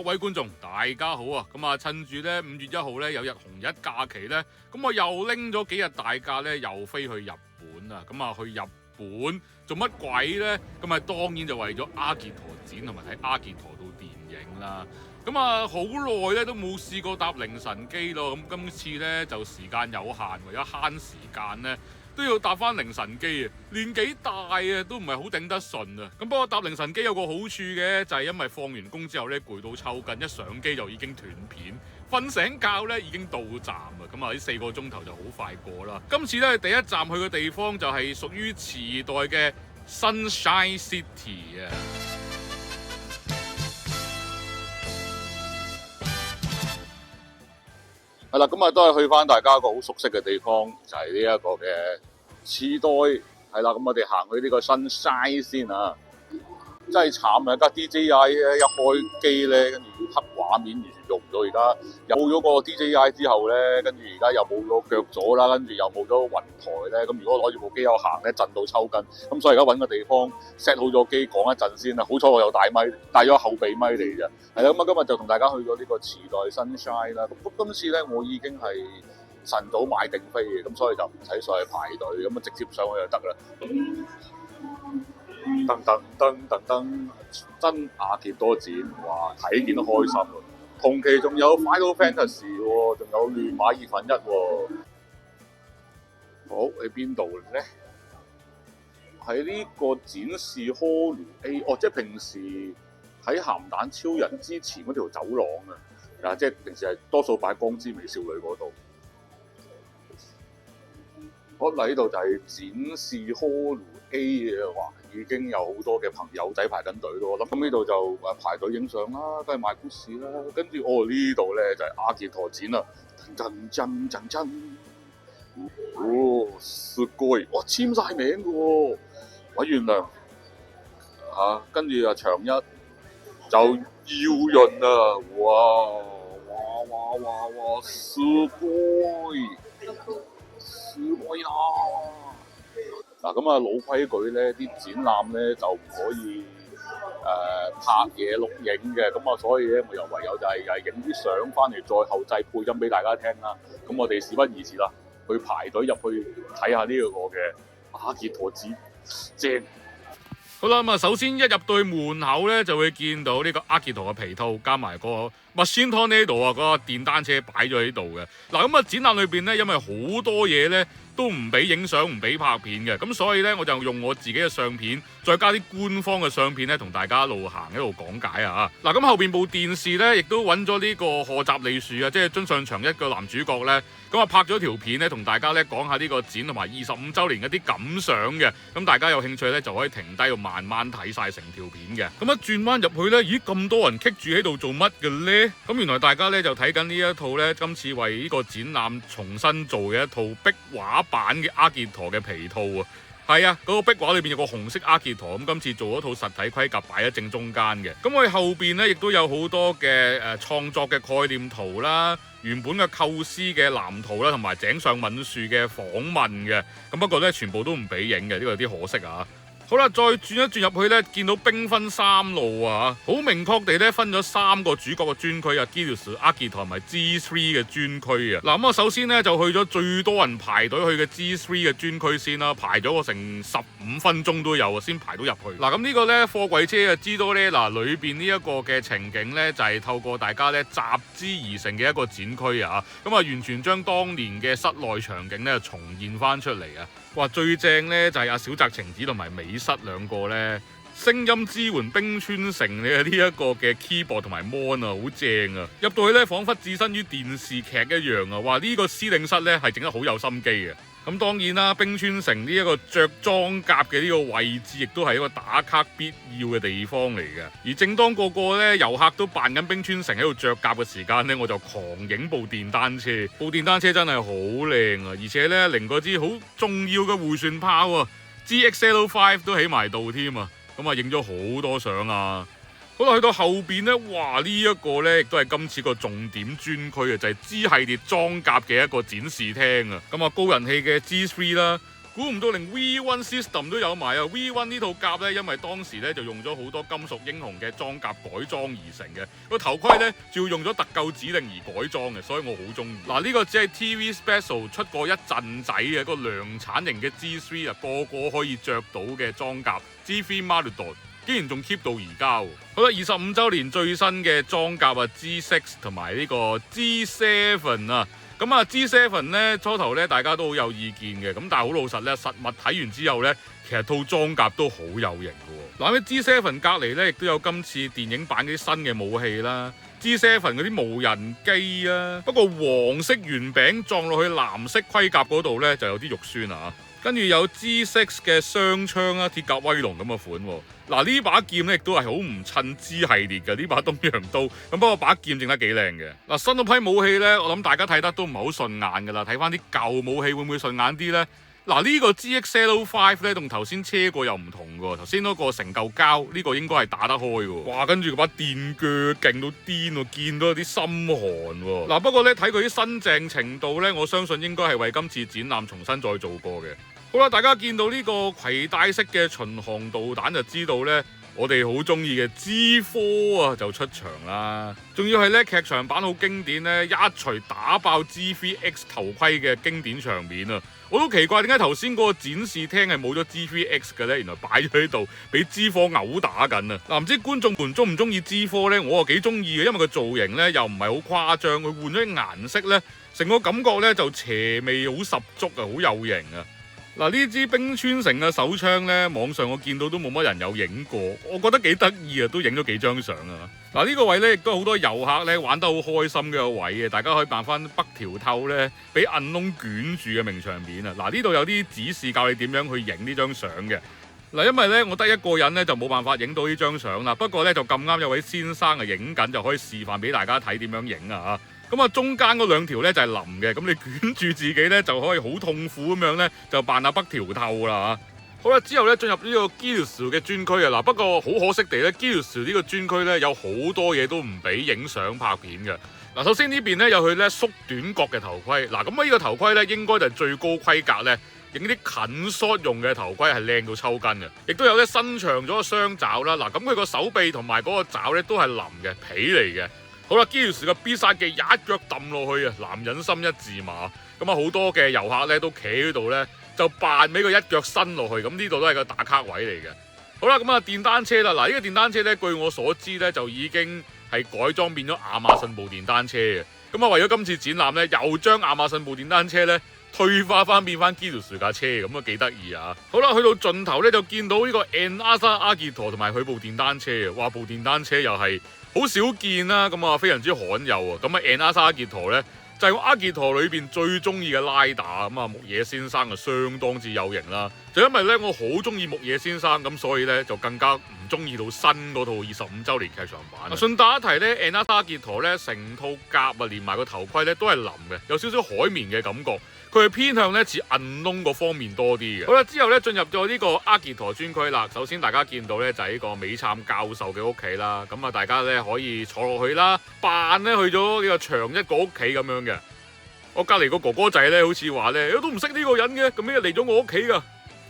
各位觀眾，大家好啊！咁啊，趁住咧5月1號咧有日紅日假期咧，咁我又拎咗幾日大假咧，又飛去日本啊！咁啊，去日本做乜鬼咧？咁啊，當然就為咗阿傑陀展同埋睇阿傑陀套電影啦。咁啊，好耐咧都冇試過搭凌晨機咯。咁今次咧就時間有限，為咗慳時間咧，都要搭翻凌晨機啊！年紀大啊，都唔係好頂得順啊！咁不過搭凌晨機有個好處嘅，就係因為放完工之後咧攰到抽筋，一上機就已經斷片，瞓醒覺咧已經到站啊！咁啊，呢4個鐘頭就好快過啦。今次咧第一站去嘅地方就係屬於池袋嘅 Sunshine City 啊！係啦，咁啊都係去翻大家一個好熟悉嘅地方，就係呢一個嘅池袋。係啦，咁我哋行去呢個 Sunshine 先啊，真係慘啊！架 DJI 一開機咧，跟住黑畫面，完全用唔到。而家有咗個 DJI 之後咧，跟住而家又冇咗腳左啦，跟住又冇咗雲台咧。咁如果攞住部機有行咧，震到抽筋。咁所以而家揾個地方 set 好咗機，講一陣先啦。好彩我有帶咪，帶咗後備咪嚟啫。係啦，咁啊今日就同大家去咗呢個池袋 Sunshine 啦。咁今次咧我已經係晨早買定飛嘅，咁所以就唔使上去排隊，咁啊直接上去就得啦。噔噔噔噔噔，真阿傑多展，哇！睇見都開心喎。同期仲有 Final Fantasy 喎，仲有亂馬2分1喎。好，喺邊度咧？喺呢個展示 Hall A， 即係平時喺鹹蛋超人之前嗰條走廊啊，即係平時係多數擺光之美少女嗰度。好，嗱，呢度就係展示 Hall A 嘅話，已經有好多嘅朋友仔排緊隊咯。咁呢度就排隊影相啦，都係賣故事啦。跟住呢度咧就係阿傑陀展啦，真，すごい，哇簽晒名嘅喎，委員娘嚇，跟住長一就耀潤啊，哇，すごい。嗱，咁啊老規矩咧，啲展覽咧就唔可以拍嘢錄影嘅，咁啊所以咧我又唯有就係影啲相翻嚟，再後製配音俾大家聽啦。咁我哋事不宜遲啦，去排隊入去睇下呢個嘅阿傑陀展，正。好啦，咁啊，首先一入到去門口咧，就會見到呢個阿傑陀嘅皮套，加埋個 Machine Tornado 啊，嗰個電單車擺咗喺度嘅。嗱，咁啊，展覽裏邊咧，因為好多嘢咧都唔俾影相，唔俾拍片嘅，咁所以咧我就用我自己嘅相片，再加啲官方嘅相片咧，同大家一路行一路講解啊。嗱，咁後邊部電視咧，亦都揾咗呢個賀集利樹啊，即係津上長一嘅男主角咧，咁啊拍咗條片咧，同大家咧講下呢個展同埋25週年一啲感想嘅。咁大家有興趣咧，就可以停低度慢慢睇晒成條片嘅。咁一轉彎入去咧，咦咁多人棘住喺度做乜嘅咧？咁原來大家咧就睇緊呢一套咧，今次為呢個展覽重新做嘅一套壁畫版嘅阿傑陀嘅皮套啊。係啊，嗰個壁畫裏邊有個紅色阿傑陀，咁今次做咗套實體盔甲擺喺正中間嘅。咁佢後邊咧亦都有好多嘅創作嘅概念圖啦，原本嘅構思嘅藍圖啦，同埋井上敏樹嘅訪問嘅。咁不過咧全部都唔俾影嘅，呢個有啲可惜啊。好啦，再轉一轉入去咧，見到兵分3路啊，好明確地咧分咗3個主角嘅專區啊 Gilus、阿傑陀同埋 G3 嘅專區啊。嗱，咁我首先咧就去咗最多人排隊去嘅 G3 嘅專區先啦，排咗個成15分鐘都有啊，先排到入去。嗱，咁呢個咧貨櫃車嘅知多咧，嗱裏邊呢一個嘅情景咧就係透過大家咧集資而成嘅一個展區啊，咁啊完全將當年嘅室內場景咧重現翻出嚟啊。哇，最正咧就係阿小澤晴子同埋美室兩個咧聲音支援冰川城嘅呢一個嘅 keyboard 同埋 mon 啊，好正啊！入到去咧，彷彿置身於電視劇一樣啊！哇，呢個司令室咧係整得好有心機嘅。咁當然啦，冰川城呢一個着裝甲嘅呢個位置，亦都係一個打卡必要嘅地方嚟嘅。而正當個咧遊客都扮緊冰川城喺度着甲嘅時間咧，我就狂影部電單車。部電單車真係好靚啊！而且咧，連嗰支好重要嘅迴旋炮啊 GXL5 都起埋度添啊！咁啊，影咗好多相啊！好啦，去到後邊咧，哇！呢一個咧，亦都係今次個重點專區啊，就係 G 系列裝甲嘅一個展示廳啊。咁啊，高人氣嘅 G3 啦，估唔到連 V1 System 都有埋啊 ！V1 呢套甲咧，因為當時咧就用咗好多金屬英雄嘅裝甲改裝而成嘅，個頭盔咧仲要用咗特購指令而改裝嘅，所以我好中意。嗱，呢個只係 TV Special 出過一陣仔嘅個量產型嘅 G3 啊，個個可以着到嘅裝甲 G3 Maraudon。竟然仲 keep 到而家喎！好啦，25週年最新嘅裝甲啊 G6 同埋呢個 G7 啊，咁啊 G7 咧初頭咧大家都好有意見嘅，咁但係好老實咧，實物睇完之後咧，其實套裝甲都好有型嘅喎。嗱，喺 G7 隔離咧，亦都有今次電影版嗰啲新嘅武器啦。G7 嗰啲無人機啊，不過黃色圓餅撞落去藍色盔甲嗰度咧就有啲肉酸啊！跟住有 G6 嘅雙槍啦，鐵甲威龍咁嘅款喎。嗱，呢把劍咧亦都係好唔襯 G 系列嘅呢把東洋刀，咁不過把劍整得幾靚嘅。嗱，新嗰批武器咧，我諗大家睇得都唔係好順眼㗎啦。睇翻啲舊武器會唔會順眼啲咧？嗱，呢個 GX-05 咧同頭先車過又唔同㗎喎。頭先嗰個成嚿膠，呢個應該係打得開㗎。哇，跟住嗰把電鋸勁到癲喎，見到有啲心寒喎。嗱，不過咧睇佢啲新淨程度咧，我相信應該係為今次展覽重新再做過嘅。好啦，大家見到呢個攜帶式嘅巡航導彈就知道呢，我哋好中意嘅 G4 啊就出場啦。仲要係呢劇場版好經典呢，一錘打爆 G3X 頭盔嘅經典場面啊！我都奇怪點解頭先嗰個展示廳係冇咗 G3X 嘅呢？原來擺咗喺度俾 G4 毆打緊啊！嗱，唔知觀眾們中唔中意 G4 呢？我啊幾中意嘅，因為個造型呢又唔係好誇張，佢換咗啲顏色呢，成個感覺呢就邪味好十足啊，好有型啊！嗱，呢支冰川城嘅手槍呢，網上我見到都冇乜人有影過，我覺得幾得意啊，都影咗幾張相啊！嗱，呢個位呢，亦都好多遊客呢玩得好開心嘅一個位嘅，大家可以扮翻北條透呢，俾銀窿捲住嘅名場面啊！嗱，呢度有啲指示教你點樣去影呢張相嘅。嗱，因為呢，我得一個人呢，就冇辦法影到呢張相啦，不過呢，就咁啱有位先生啊影緊，就可以示範俾大家睇點樣影啊！咁啊，中間嗰兩條咧就係腍嘅，咁你捲住自己咧就可以好痛苦咁樣咧，就扮下北條透啦嚇。好啦，之後咧進入呢個 Gilles 嘅專區啊，嗱，不過好可惜地咧 Gilles 呢個專區咧有好多嘢都唔俾影相拍片嘅。嗱，首先呢邊咧有佢咧縮短角嘅頭盔，嗱，咁呢個頭盔咧應該就係最高規格咧，影啲近 shot 用嘅頭盔係靚到抽筋嘅，亦都有咧伸長咗個雙爪啦。嗱，咁佢個手臂同埋嗰個爪咧都係腍嘅皮嚟嘅。好啦，Gilles 嘅必殺技一腳揼落去啊！男人心一字馬，咁啊好多嘅遊客咧都企喺度咧，就扮俾佢一腳伸落去，咁呢度都係個打卡位嚟嘅。好啦，咁啊電單車啦，嗱，呢個電單車咧，據我所知咧就已經係改裝變咗亞馬遜部電單車嘅。咁啊為咗今次展覽咧，又將亞馬遜部電單車咧退化翻變翻 Gilles 架車，咁啊幾得意啊！好啦，去到盡頭咧就見到呢個 Enlaza Agitor 同埋佢部電單車啊，哇部電單車又係〜好少見啦，咁啊非常之罕有啊！咁啊 Enlaza Agitor 咧就係我 Agitor 裏邊最中意嘅拉打，咁啊木野先生啊相當之有型啦。就因為咧我好中意木野先生，咁所以咧就更加唔中意到新嗰套25週年劇場版。順帶一提咧 Enlaza Agitor 咧成套甲啊連埋個頭盔咧都係腍嘅，有少少海綿嘅感覺。佢係偏向咧似銀窿嗰方面多啲嘅。好啦，之後咧進入咗呢個 Agitor 專區啦。首先大家見到咧就係呢個美杉教授嘅屋企啦。咁啊大家咧可以坐落去啦，扮咧去咗呢個長一個屋企咁樣嘅。我隔離個哥哥仔咧好似話咧，都唔識呢個人嘅，咁樣嚟咗我屋企噶。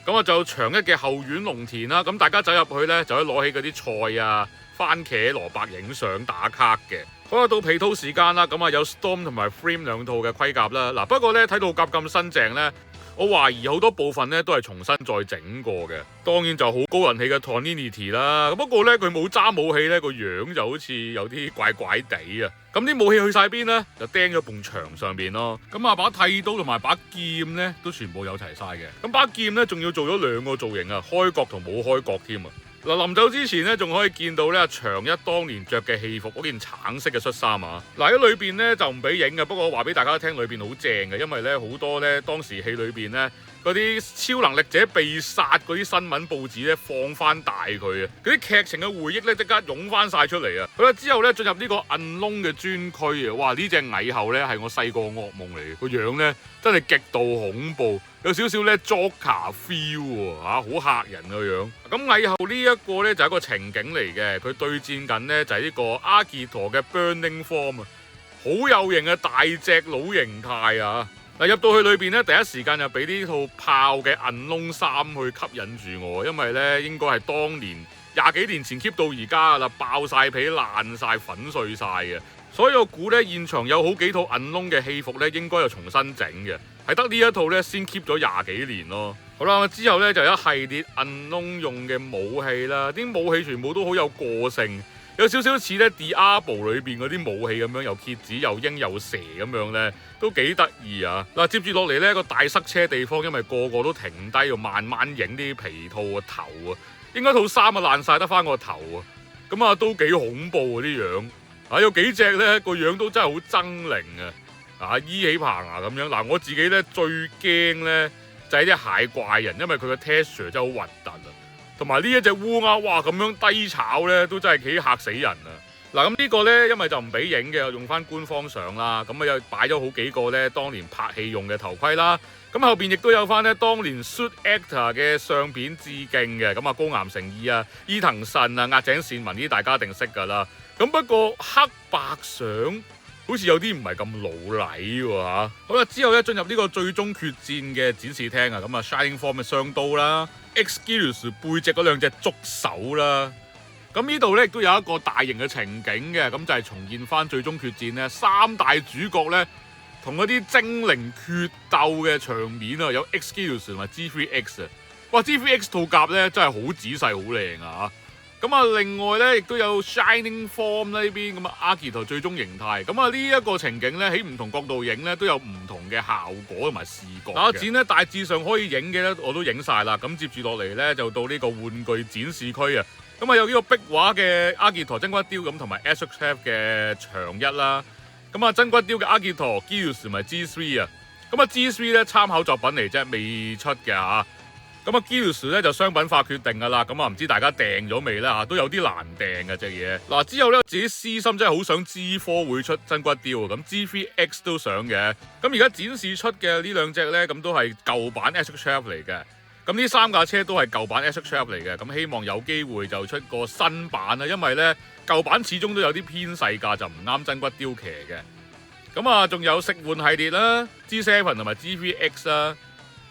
咁啊就長一嘅後院農田啦。咁大家走入去咧就可以攞起嗰啲菜啊、番茄、蘿蔔影相打卡嘅。好啦，到皮套時間啦，咁啊有 Storm 同埋 Frame 兩套嘅盔甲啦。嗱，不過咧睇到甲咁新淨咧，我懷疑好多部分咧都係重新再整過嘅。當然就好高人氣嘅 Torninity 啦。不過咧佢冇揸武器咧，個樣就好似有啲怪怪地啊。咁啲武器去晒邊咧？就釘咗埲牆上邊咯。咁啊把剃刀同埋把劍咧都全部有齊晒嘅。咁把劍咧仲要做咗兩個造型啊，開角同冇開角添啊。嗱，臨走之前咧，仲可以見到咧長一當年着嘅戲服嗰件橙色嘅恤衫啊！嗱，喺裏邊咧就唔俾影嘅，不過我話俾大家聽，裏邊好正嘅，因為咧好多咧當時戲裏邊咧嗰啲超能力者被殺嗰啲新聞報紙咧放翻大佢啊！嗰啲劇情嘅回憶咧即刻湧翻晒出嚟啊！好啦，之後咧進入呢個暗窿嘅專區啊！哇，呢隻蟻后咧係我細個噩夢嚟嘅，個樣咧真係極度恐怖。有少少咧 Joker feel 喎，好嚇人個樣。咁蟻後呢一個咧就係一個情景嚟嘅，佢對戰緊咧就係呢個 Agitor 嘅 Burning Form 啊，好有型嘅大隻佬形態啊！嗱，入到去裏邊咧，第一時間就俾呢套炮嘅銀窿衫去吸引住我，因為咧應該係當年20幾年前 keep 到而家啦，爆晒皮爛晒粉碎晒嘅，所以我估咧現場有好幾套銀窿嘅戲服咧應該又重新整嘅，係得呢一套咧先 keep 咗20幾年咯。好啦，之後咧就有一系列銀窿用嘅武器啦，啲武器全部都好有個性。有少少似咧《Diablo》裏邊嗰啲武器咁樣，又蠍子又鷹又蛇咁樣咧，都幾得意啊！嗱，接住落嚟咧個大塞車地方，因為個個都停低，要慢慢影啲皮套個頭啊，應該套衫啊爛晒得翻個頭啊，咁啊都幾恐怖啊啲樣啊，有幾隻咧個樣都真係好猙獰啊！依起棚牙咁樣嗱，我自己咧最驚咧就係啲蟹怪人，因為佢個 texture 真係好核突啊！同埋呢一隻烏鴉，哇咁樣低炒咧，都真係幾嚇死人啊！嗱，咁呢個咧，因為就唔俾影嘅，用翻官方相啦。咁啊又擺咗好幾個咧，當年拍戲用嘅頭盔啦。咁後邊亦都有翻咧，當年 Suit Actor 嘅相片致敬嘅。咁啊，高岩誠二啊、伊藤慎啊、押井善文呢啲大家一定識㗎啦。咁不過黑白相好似有啲唔係咁老禮喎嚇。好啦，之後咧進入呢個最終決戰嘅展示廳啊，咁啊 Shining Form 嘅雙刀啦。X-Gears 背脊嗰兩隻觸手啦，咁呢度咧亦都有一個大型嘅情景嘅，咁就係重現翻最終決戰咧3大主角咧同嗰啲精靈決鬥嘅場面啊，有 X-Gears 同埋 G3X 啊，哇 G3X 套甲咧真係好仔細好靚啊！咁啊，另外咧亦都有 Shining Form 呢邊咁啊，阿基陀最終形態。咁啊，呢一個情景咧喺唔同角度影咧都有唔同嘅效果同埋視覺嘅。展咧大致上可以影嘅咧我都影晒啦。咁接住落嚟咧就到呢個玩具展示區啊。咁啊有呢個壁畫嘅阿基陀真骨雕咁同埋 SHF 嘅長一啦。咁啊真骨雕嘅阿基陀 Gears 同埋 G3 啊。咁啊 G3 咧參考作品嚟啫，未出嘅嚇。咁啊 Gears 咧就商品化決定㗎啦，咁啊唔知大家訂咗未咧嚇，都有啲難訂嘅隻嘢。嗱之後咧自己私心真係好想 G4 會出真骨雕，咁 G3X 都想嘅。咁而家展示出嘅呢兩隻咧，咁都係舊版 SHF 嚟嘅。咁呢3架車都係舊版 SHF 嚟嘅，咁希望有機會就出個新版啦，因為咧舊版始終都有啲偏細價，就唔啱真骨雕騎嘅。咁啊仲有食玩系列啦 ，G7 同埋 G3X 啦。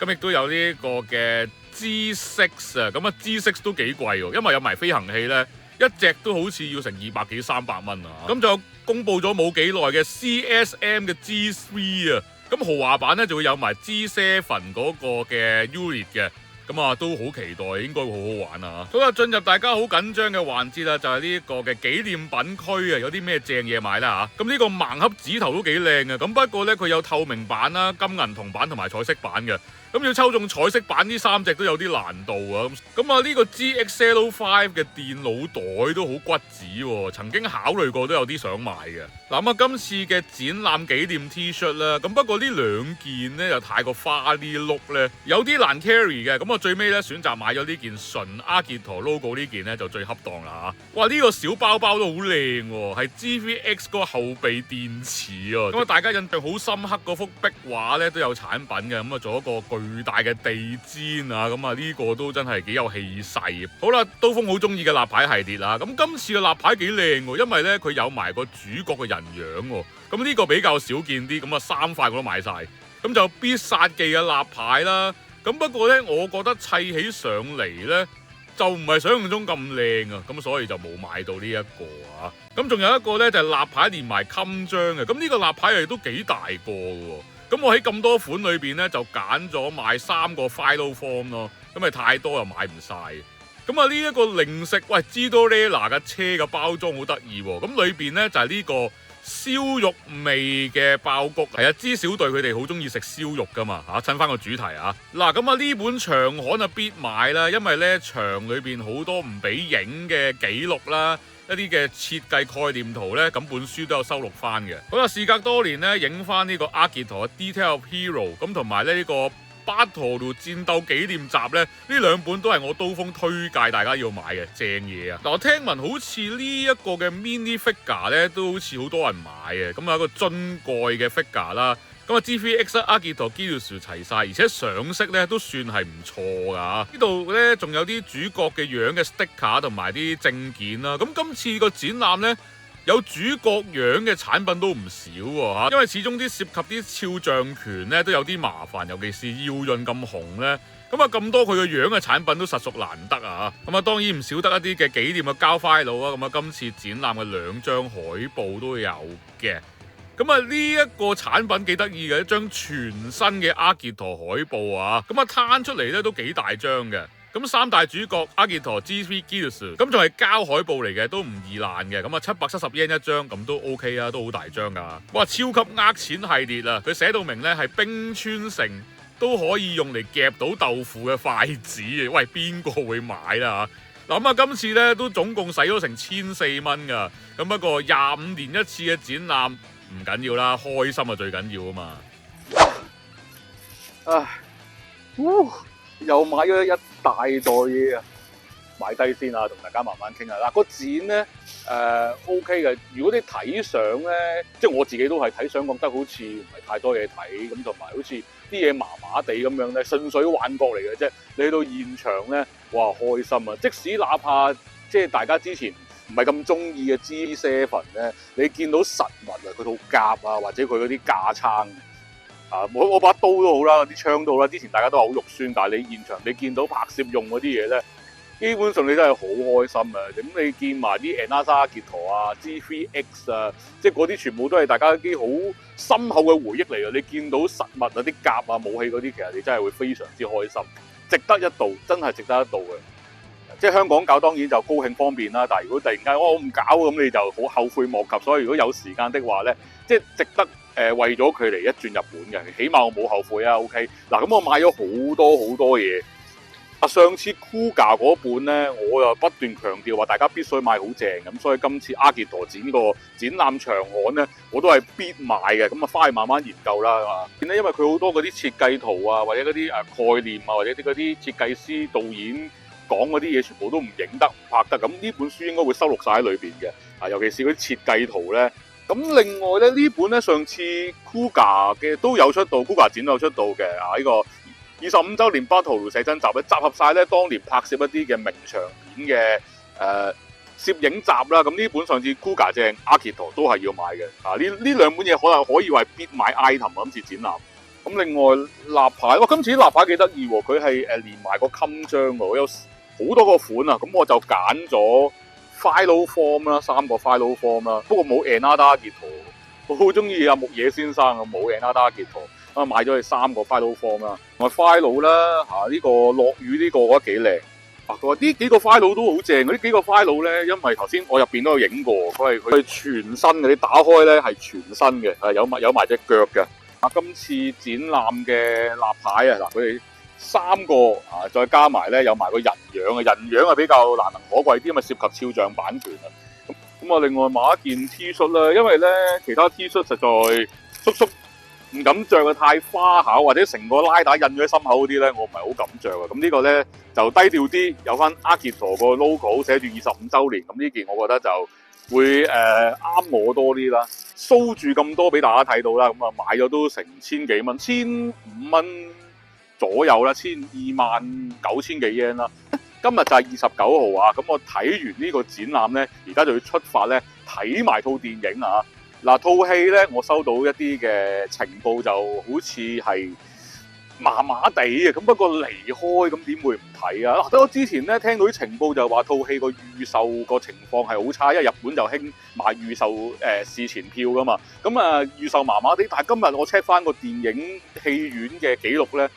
咁亦都有呢個嘅 G6 啊，咁啊 G6 都幾貴喎，因為有埋飛行器咧，一隻都好似要成200幾300蚊啊！咁就公佈咗冇幾耐嘅 CSM 嘅 G3 啊，咁豪華版咧就會有埋 G7 嗰個嘅 unit 嘅，咁啊都好期待，應該會好好玩啊！好啦，進入大家好緊張嘅環節啦，就係呢一個嘅紀念品區啊，有啲咩正嘢買啦嚇？咁呢個盲盒指頭都幾靚啊，咁不過咧佢有透明版啦、金銀銅版同埋彩色版嘅。咁要抽中彩色版呢3隻都有啲難度啊！咁啊呢個 GX05 嘅電腦袋都好骨子喎，曾經考慮過都有啲想買嘅。嗱咁啊今次嘅展覽紀念 T 恤啦，咁不過呢2件呢又太過花呢碌咧，有啲難 carry 嘅。咁我最尾咧選擇買咗呢件純阿基陀 logo 呢件咧就最恰當啦嚇！哇呢個小包包都好靚喎，係 G3X 嗰個後備電池啊！咁啊大家印象好深刻嗰幅壁畫咧都有產品嘅，咁啊做一個巨大嘅地氈啊，咁啊呢個都真係幾有氣勢。好啦，刀鋒好中意嘅立牌系列啦，咁今次嘅立牌幾靚喎，因為咧佢有埋個主角嘅人樣喎，咁呢個比較少見啲，咁啊3塊我都買晒，咁就必殺技嘅立牌啦。咁不過咧，我覺得砌起上嚟咧就唔係想象中咁靚啊，咁所以就冇買到呢一個啊。咁仲有一個咧就係立牌連埋襟章嘅，咁呢個立牌亦都幾大個嘅。咁我喺咁多款裏邊咧，就揀咗買3個 Final Form 咯，咁咪太多又買唔晒。咁啊呢一個零食，喂，Ghidorah嘅車嘅包裝好得意喎，咁裏邊咧就係呢個燒肉味嘅爆谷，係啊，知小隊佢哋好中意食燒肉噶嘛嚇，襯翻個主題啊。嗱咁啊呢本長刊啊必買啦，因為咧場裏邊好多唔俾影嘅記錄啦。一啲嘅設計概念圖咧，咁本書都有收錄翻嘅。好啦，事隔多年咧，影翻呢個阿基陀嘅 Detail of Hero，咁同埋咧呢個 Battle 戰鬥紀念集咧，呢2本都係我刀鋒推介大家要買嘅正嘢啊！嗱，我聽聞好似呢一個嘅 mini figure 咧，都好似好多人買嘅，咁啊一個樽蓋嘅 figure 啦。咁啊 G3X 阿基陀 Gears 齊晒，而且上色咧都算係唔錯噶。呢度咧仲有啲主角嘅樣嘅 sticker 同埋啲證件啦。咁今次個展覽咧有主角樣嘅產品都唔少喎，因為始終啲涉及啲肖像權咧都有啲麻煩，尤其是耀潤咁紅咧。咁啊咁多佢個樣嘅產品都實屬難得啊！咁啊當然唔少得一啲嘅紀念嘅膠 file 啊！咁啊今次展覽嘅2張海報都有嘅。咁啊呢一個產品幾得意嘅，一張全新嘅阿傑陀海報啊！咁啊攤出嚟咧都幾大張嘅。咁3大主角阿傑陀 G3 Gears 咁仲係膠海報嚟嘅，都唔易爛嘅。咁啊770 yen 一張，咁都 OK 啊，都好大張噶。哇！超級呃錢系列啊！佢寫到明咧係冰川城都可以用嚟夾到豆腐嘅筷子嘅，喂，邊個會買啦嚇？嗱咁啊，今次咧都總共使咗成1400蚊噶，咁不過25年一次嘅展覽唔緊要啦，開心啊最緊要啊嘛！又買咗一大袋嘢啊！買低先啊，同大家慢慢傾下。嗱，個展咧OK 嘅。如果你睇相咧，即係我自己都係睇相覺得好似唔係太多嘢睇，咁同埋好似啲嘢麻麻地咁樣咧，純粹幻覺嚟嘅啫。你去到現場咧，哇開心啊！即使哪怕即係大家之前唔係咁中意嘅 G7 咧，你見到實物啊，佢套甲啊，或者佢嗰啲架撐。我把刀都好啦，啲槍都好啦。之前大家都係好肉酸，但係你現場你見到拍攝用嗰啲嘢咧，基本上你真係好開心啊！咁你見埋啲 Enasa 阿傑陀啊、G3X 啊，即係嗰啲全部都係大家啲好深厚嘅回憶嚟嘅。你見到實物啊、啲甲啊、武器嗰啲，其實你真係會非常之開心，值得一到，真係值得一到嘅。即係香港搞當然就高興方便啦，但係如果突然間我唔搞咁，你就好後悔莫及。所以如果有時間的話咧，即係值得。為咗佢嚟一轉日本嘅，起碼我冇後悔啊。OK， 嗱咁我買咗好多嘢。上次 Kuga 嗰本咧，我又不斷強調話大家必須買好正咁，所以今次阿傑陀展個展覽長刊咧，我都係必買嘅。咁啊，翻去慢慢研究啦嘛。因為佢好多嗰啲設計圖啊，或者嗰啲概念啊，或者嗰啲設計師導演講嗰啲嘢，全部都唔影得唔拍得。咁呢本書應該會收錄晒喺裏邊嘅。尤其是嗰啲設計圖咧。咁另外咧，呢本咧上次 Kuga 嘅都有出到 ，Kuga 展都有出到嘅呢個25週年巴圖寫真集咧，集合晒咧當年拍攝一啲嘅名場面嘅攝影集啦。咁呢本上次 Kuga 正阿傑陀都係要買嘅。呢兩本嘢可能可以話係必買 item 今次展覽。咁另外立牌，今次啲立牌幾得意喎，佢係連埋個襟章喎，有好多個款啊。咁我就揀咗。File form 啦，3個 file form 啦，不過冇 Enada 阿傑陀，我好中意阿木野先生啊，冇 Enada 阿傑陀，咁買咗佢3個 file form 啦，同埋 file 啦，呢個落雨呢個我覺得幾靚，佢話呢幾個 file 都好正，呢幾個 file 咧，因為頭先我入邊都有影過，佢係全新嘅，你打開咧係全新嘅，係有埋隻腳嘅。今次展覽嘅立牌啊，嗱佢哋3個再加埋咧有埋個人樣啊，人樣係比較難能可貴啲，因為涉及肖像版權啊。咁啊，另外買一件 T 恤啦，因為咧其他 T 恤實在叔叔唔敢着啊，太花巧或者成個拉帶印咗喺心口嗰啲咧，我唔係好敢着啊。咁呢個咧就低調啲，有翻阿傑陀個 logo 寫住25週年，咁呢件我覺得就會啱我多啲啦。show住咁多俾大家睇到啦，咁啊買咗都成千幾蚊，1500蚊左右啦，29000幾 yen 啦。今日就係29號啊，咁我睇完呢個展覽咧，而家就要出發咧睇埋套電影啊。嗱，套戲咧我收到一啲嘅情報，就好似係麻麻地嘅，咁不過離開咁點會唔睇啊？我之前咧聽到啲情報就話套戲個預售個情況係好差，因為日本就興賣預售事前票噶嘛。咁啊預售麻麻地，但係今日我 check 翻個電影戲院嘅記錄咧，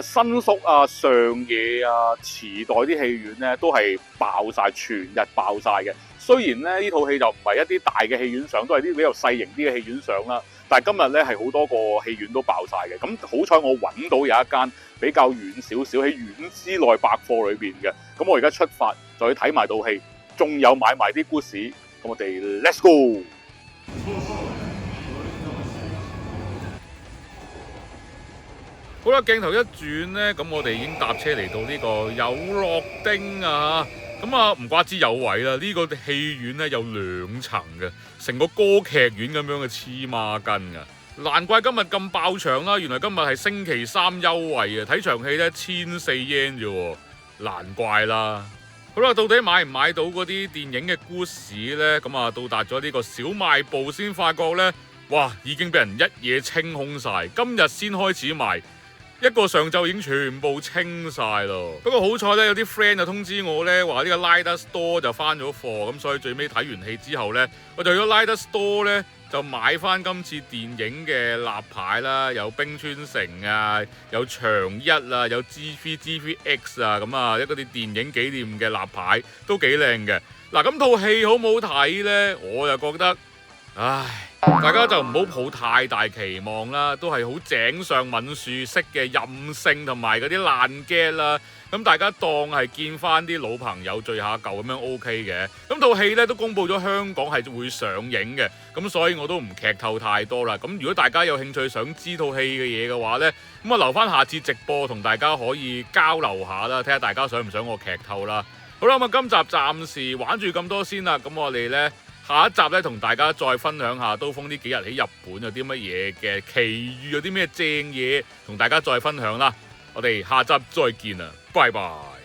新宿啊、上野啊、池袋啲戲院咧都係爆晒，全日爆晒嘅。雖然咧呢套戲就唔係一啲大嘅戲院上，都係啲比較細型啲嘅戲院上啦。但係今日咧係好多個戲院都爆晒嘅。咁好彩我揾到有一間比較遠少少喺院之內百貨裏邊嘅。咁我而家出發就去睇埋套戲，仲有買埋啲 goods。咁我哋 Let's go！ 好啦，鏡頭一轉咧，咁我哋已經搭車嚟到呢個有樂町啊。咁啊，唔怪之有位啦！呢個戲院咧有2層嘅，成個歌劇院咁樣嘅黐孖筋啊！難怪今日咁爆場啦！原來今日係星期3優惠啊！睇場戲咧1400 yen 啫喎，難怪啦！好啦，到底買唔買到嗰啲電影嘅故事呢？咁啊，到達咗呢個小賣部先發覺呢，哇，已經俾人一嘢清空晒，今日先開始賣。一個上晝已經全部清晒咯。不過好彩咧，有啲 friend 就通知我咧，話呢個 Light Store 就翻咗貨，咁所以最尾睇完戲之後咧，我就去咗 Light Store 咧就買翻今次電影嘅立牌啦，有冰川城啊，有長一啊，有 G3、GVX 啊，咁啊一嗰啲電影紀念嘅立牌都幾靚嘅。嗱，咁套戲好唔好睇咧？我就覺得，唉。大家就唔好抱太大期望啦，都係好井上敏樹式嘅任性同埋嗰啲爛 get 啦。咁大家當係見翻啲老朋友聚下舊咁樣 OK 嘅。咁套戲咧都公佈咗香港係會上映嘅，咁所以我都唔劇透太多啦。咁如果大家有興趣想知套戲嘅嘢嘅話咧，咁啊留翻下次直播同大家可以交流下啦，睇下大家想唔想我劇透啦。好啦，咁啊今集暫時玩住咁多先啦。咁我哋咧。下一集咧，同大家再分享下刀鋒呢幾日喺日本有啲乜嘢嘅奇遇，有啲咩正嘢，同大家再分享啦。我哋下集再見啦，拜拜。